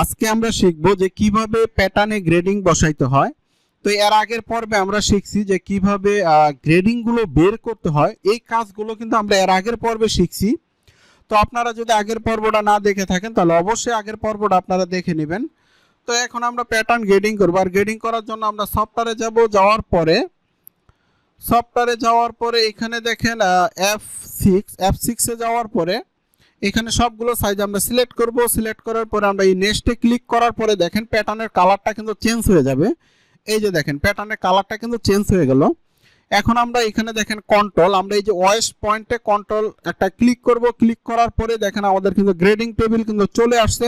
আজকে আমরা শিখব যে কিভাবে প্যাটার্নে গ্রেডিং বসাইতে হয়। তো এর আগের পর্বে আমরা শিখছি যে কিভাবে গ্রেডিং গুলো বের করতে হয়। এই কাজগুলো কিন্তু আমরা এর আগের পর্বে শিখছি। তো আপনারা যদি আগের পর্বটা না দেখে থাকেন তাহলে অবশ্যই আগের পর্বটা আপনারা দেখে নেবেন। তো এখন আমরা প্যাটার্ন গ্রেডিং করব। আর গ্রেডিং করার জন্য আমরা সফটওয়্যারে যাব, যাওয়ার পরে এখানে দেখেন F6 এ যাওয়ার পরে এখানে সবগুলো সাইজ আমরা সিলেক্ট করব। সিলেক্ট করার পরে আমরা এই নেক্সটে ক্লিক করার পরে দেখেন প্যাটার্নের কালারটা কিন্তু চেঞ্জ হয়ে যাবে। এই যে দেখেন প্যাটার্নের কালারটা কিন্তু চেঞ্জ হয়ে গেল। এখন আমরা এখানে দেখেন কন্ট্রোল, আমরা এই যে ওএস পয়েন্টে কন্ট্রোল একটা ক্লিক করব। ক্লিক করার পরে দেখেন আমাদের কিন্তু গ্রেডিং টেবিল কিন্তু চলে আসছে।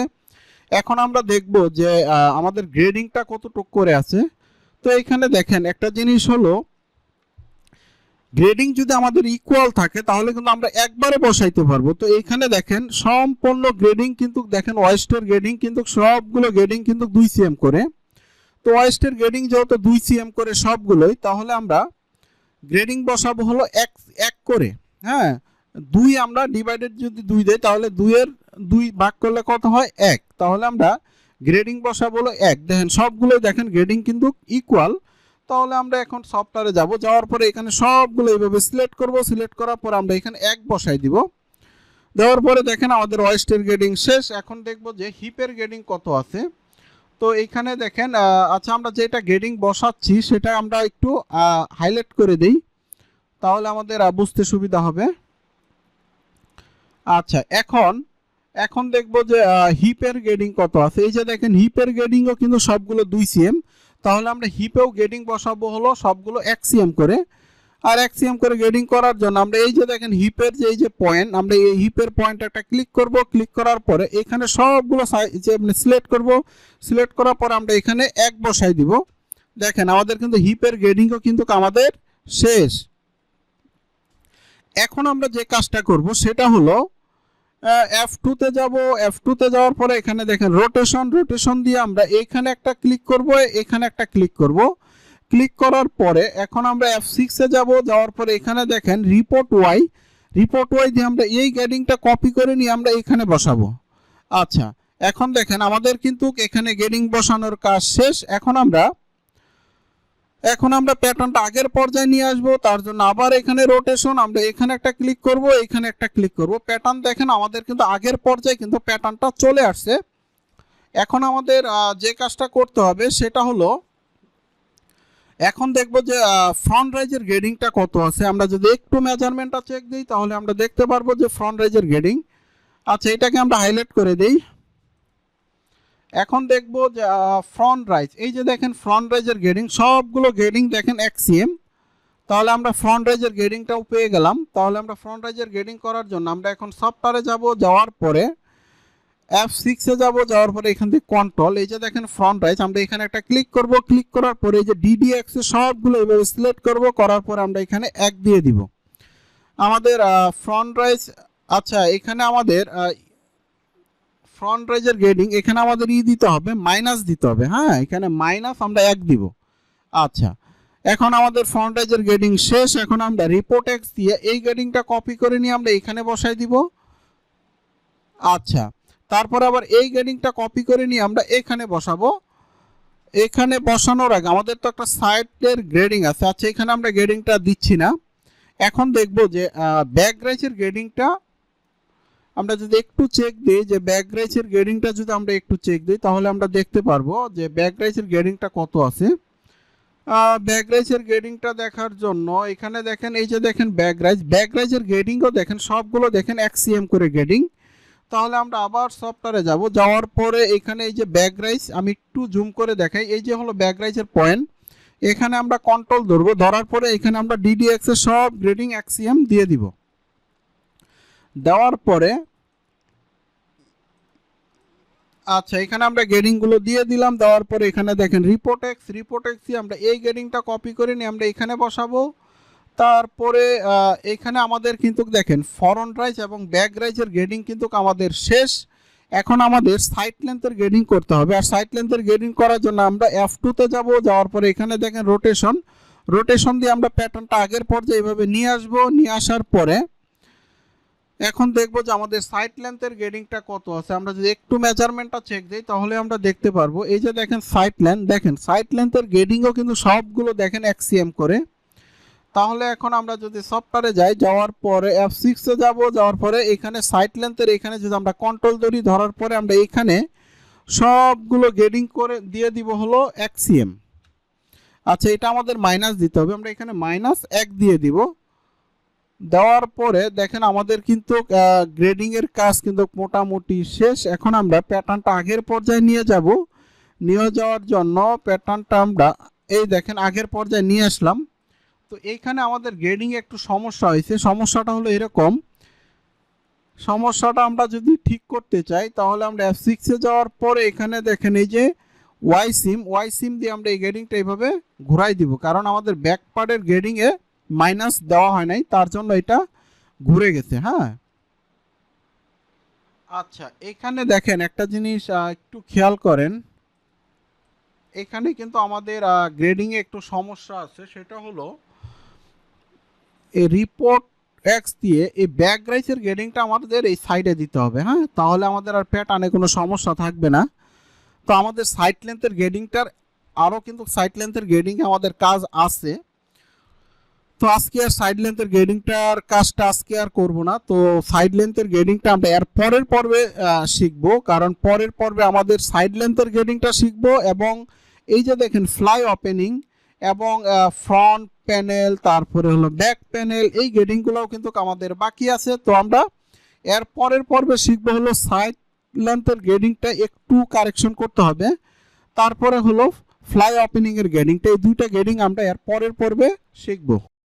এখন আমরা দেখব যে আমাদের গ্রেডিংটা কতটুকু করে আছে। তো এখানে দেখেন একটা জিনিস হলো, গ্রেডিং যদি আমাদের ইকুয়াল থাকে তাহলে কিন্তু আমরা একবারে বসাইতে পারবো। তো এইখানে দেখেন সম্পূর্ণ গ্রেডিং কিন্তু দেখেন ওয়েস্টের গ্রেডিং কিন্তু সবগুলো গ্রেডিং কিন্তু 2 সিএম করে। তো ওয়েস্টের গ্রেডিং যেহেতু 2 সিএম করে সবগুলোই, তাহলে আমরা গ্রেডিং বসাবো হলো এক করে। হ্যাঁ, 2 আমরা ডিভাইডেড যদি 2 দেই তাহলে 2 এর 2 ভাগ করলে কত হয় 1। তাহলে আমরা গ্রেডিং বসাবো হলো 1। দেখেন সবগুলোই দেখেন গ্রেডিং কিন্তু ইকুয়াল। তাহলে আমরা এখন সফটওয়্যারে যাব, যাওয়ার পরে এখানে সবগুলো এইভাবে সিলেক্ট করব। সিলেক্ট করার পর আমরা এখানে 1 বসাই দিব। দেওয়ার পরে দেখেন আমাদের ওয়েস্টের গ্রেডিং শেষ। এখন দেখব যে হিপের গ্রেডিং কত আছে। তো এইখানে দেখেন আচ্ছা, আমরা যেটা গ্রেডিং বসাচ্ছি সেটা আমরা একটু হাইলাইট করে দিই, তাহলে আমাদের বুঝতে সুবিধা হবে। আচ্ছা, এখন দেখব যে হিপের গ্রেডিং কত আছে। এই যে দেখেন হিপের গ্রেডিংও কিন্তু সবগুলো 2 সিএম। তাহলে আমরা হিপেও গ্রেডিং বসাবো হলো সবগুলো 1 সিএম করে। আর 1 সিএম করে গ্রেডিং করার জন্য আমরা এই যে দেখেন হিপের যে এই যে পয়েন্ট, আমরা এই হিপের পয়েন্ট একটা ক্লিক করব। ক্লিক করার পরে এখানে সবগুলো যে সিলেক্ট করব। সিলেক্ট করার পর আমরা এখানে 1 বসাই দিব। দেখেন আমাদের কিন্তু হিপের গ্রেডিংও কিন্তু আমাদের শেষ। এখন আমরা যে কাজটা করব সেটা হলো F2 তে যাব। F2 তে যাওয়ার পরে এখানে দেখেন রোটেশন দিয়ে আমরা এখানে একটা ক্লিক করব, এখানে একটা ক্লিক করব। ক্লিক করার পরে এখন আমরা F6 এ যাব। যাওয়ার পরে এখানে দেখেন রিপোর্ট ওয়াই দিয়ে আমরা এই গ্রেডিংটা কপি করে নিয়ে আমরা এখানে বসাবো। আচ্ছা, এখন দেখেন আমাদের কিন্তু এখানে গ্রেডিং বসানোর কাজ শেষ। এখন আমরা প্যাটার্নটা আগের পর্যায়ে নিয়ে আসবো। তার জন্য আবার এখানে রোটেশন, আমরা এখানে একটা ক্লিক করব, এখানে একটা ক্লিক করব। প্যাটার্ন দেখেন আমাদের কিন্তু আগের পর্যায়ে কিন্তু প্যাটার্নটা চলে আসছে। এখন আমাদের যে কাজটা করতে হবে সেটা হলো, এখন দেখবো যে ফ্রন্ট রাইজের গ্রেডিংটা কত আছে। আমরা যদি একটু মেজারমেন্টটা চেক দিই তাহলে আমরা দেখতে পারবো যে ফ্রন্ট রাইজের গ্রেডিং। আচ্ছা, এটাকে আমরা হাইলাইট করে দিই। এখন দেখবো যে ফ্রন্ট রাইজ, এই যে দেখেন ফ্রন্ট রাইজের গ্রেডিং সবগুলো গ্রেডিং দেখেন 1 সিএম। তাহলে আমরা ফ্রন্ট রাইজের গ্রেডিংটাও পেয়ে গেলাম। তাহলে আমরা ফ্রন্ট রাইজের গ্রেডিং করার জন্য আমরা এখন সফটওয়্যারে যাব, যাওয়ার পরে F6 এ যাব। যাওয়ার পরে এখান থেকে কন্ট্রোল, এই যে দেখেন ফ্রন্ট রাইজ, আমরা এখানে একটা ক্লিক করব। ক্লিক করার পরে এই যে DDX এ সবগুলো এইভাবে সিলেক্ট করব। করার পরে আমরা এখানে 1 দিয়ে দিব আমাদের ফ্রন্ট রাইজ। আচ্ছা, এখানে আমাদের ফ্রন্ট রাইজের গ্রেডিং এখানে আমাদের দিতে হবে, মাইনাস দিতে হবে। হ্যাঁ, এখানে মাইনাস আমরা 1 দিব। আচ্ছা, এখন আমাদের ফ্রন্ট রাইজের গ্রেডিং শেষ। এখন আমরা রিপোর্ট এক্স দিয়ে এই গ্রেডিংটা কপি করে নিয়ে আমরা এখানে বসাই দিব। আচ্ছা, তারপর আবার এই গ্রেডিংটা কপি করে নিয়ে আমরা এখানে বসাবো। এখানে বসানোর আগে আমাদের তো একটা সাইডের গ্রেডিং আছে। আচ্ছা, এখানে আমরা গ্রেডিংটা দিচ্ছি না। এখন দেখব যে ব্যাক রাইজের গ্রেডিংটা আমরা যদি একটু চেক দিই, যে ব্যাক রাইজের গ্রেডিংটা যদি আমরা একটু চেক দিই তাহলে আমরা দেখতে পারবো যে ব্যাক রাইজের গ্রেডিংটা কত আছে। ব্যাক রাইজের গ্রেডিংটা দেখার জন্য এখানে দেখেন এই যে দেখেন ব্যাক রাইজের গ্রেডিংও দেখেন সবগুলো দেখেন 1 সিএম করে গ্রেডিং। তাহলে আমরা আবার সফটওয়্যারে যাব, যাওয়ার পরে এখানে এই যে ব্যাক রাইজ, আমি একটু জুম করে দেখাই, এই যে হলো ব্যাক রাইজের পয়েন্ট। এখানে আমরা কন্ট্রোল ধরবো, ধরার পরে এখানে আমরা DDX এর সব গ্রেডিং 1 সিএম দিয়ে দিব। দেওয়ার পরে আচ্ছা, এখানে আমরা গ্রেডিংগুলো দিয়ে দিলাম। দেওয়ার পরে এখানে দেখেন রিপোর্ট এক্স দিয়ে আমরা এই গ্রেডিংটা কপি করে নিয়ে আমরা এখানে বসাবো। তারপরে এখানে আমাদের কিন্তু দেখেন ফ্রন্ট রাইজ এবং ব্যাক রাইজের গ্রেডিং কিন্তু আমাদের শেষ। এখন আমাদের সাইড লেন্থের গ্রেডিং করতে হবে। আর সাইড লেন্থের গ্রেডিং করার জন্য আমরা F2 তে যাব। যাওয়ার পরে এখানে দেখেন রোটেশন দিয়ে আমরা প্যাটার্নটা আগের পর্যায়ে এইভাবে নিয়ে আসবো। নিয়ে আসার পরে এখন দেখবো যে আমাদের সাইড লেন্থের গ্রেডিংটা কত আছে। আমরা যদি একটু মেজারমেন্টটা চেক দিই তাহলে আমরা দেখতে পারবো। এই যে দেখেন সাইড লেন্থ, দেখেন সাইড লেন্থের গ্রেডিংও কিন্তু সবগুলো দেখেন এক্সিএম করে। তাহলে এখন আমরা যদি সফটওয়্যারে যাই, যাওয়ার পরে F6 এ যাব, যাওয়ার পরে এখানে সাইড লেন্থের এখানে যদি আমরা কন্ট্রোল ধরি, ধরার পরে আমরা এখানে সবগুলো গ্রেডিং করে দিয়ে দিব হলো এক্সিএম। আচ্ছা, এটা আমাদের মাইনাস দিতে হবে, আমরা এখানে -1 দিয়ে দিব। দেওয়ার পরে দেখেন আমাদের কিন্তু গ্রেডিং এর কাজ কিন্তু মোটামুটি শেষ। এখন আমরা প্যাটার্নটা আগের পর্যায়ে নিয়ে যাব। নিয়ে যাওয়ার জন্য প্যাটার্নটা আমরা এই দেখেন আগের পর্যায়ে নিয়ে আসলাম। তো এইখানে আমাদের গ্রেডিং একটু সমস্যা হয়েছে। সমস্যাটা হলো এরকম, সমস্যাটা আমরা যদি ঠিক করতে চাই তাহলে আমরা F6 এ যাওয়ার পরে এখানে দেখেন এই যে ওয়াই সিম দিয়ে আমরা এই গ্রেডিংটা এইভাবে ঘুরাই দিব, কারণ আমাদের ব্যাক পার্টের গ্রেডিংয়ে মাইনাস দেওয়া হয় নাই, তার জন্য এটা ঘুরে গেছে। হ্যাঁ, আচ্ছা এখানে দেখেন একটা জিনিস একটু খেয়াল করেন, এখানে কিন্তু আমাদের গ্রেডিংয়ে একটু সমস্যা আছে। সেটা হলো এই রিপোর্ট এক্স দিয়ে এই ব্যাক রাইসের গ্রেডিংটা আমাদের এই সাইডে দিতে হবে। হ্যাঁ, তাহলে আমাদের আর প্যাটার্নে কোনো সমস্যা থাকবে না। তো আমাদের সাইড লেন্থের গ্রেডিংটার আরও কিন্তু সাইড লেন্থের গ্রেডিংয়ে আমাদের কাজ আছে। তো আজকে আর সাইড লেন্থের গ্রেডিংটার কাজটা আজকে আর করব না। তো সাইড লেন্থের গ্রেডিংটা আমরা এর পরের পর্বে শিখবো, কারণ পরের পর্বে আমাদের সাইড লেন্থের গ্রেডিংটা শিখবো। এবং এই যে দেখেন ফ্লাই ওপেনিং এবং ফ্রন্ট প্যানেল, তারপরে হলো ব্যাক প্যানেল, এই গ্রেডিংগুলোও কিন্তু আমাদের বাকি আছে। তো আমরা এর পরের পর্বে শিখবো হলো সাইড লেন্থের গ্রেডিংটা একটু কারেকশন করতে হবে, তারপরে হলো ফ্লাই ওপেনিং এর গ্রেডিংটা। এই দুইটা গ্রেডিং আমরা এর পরের পর্বে শিখবো।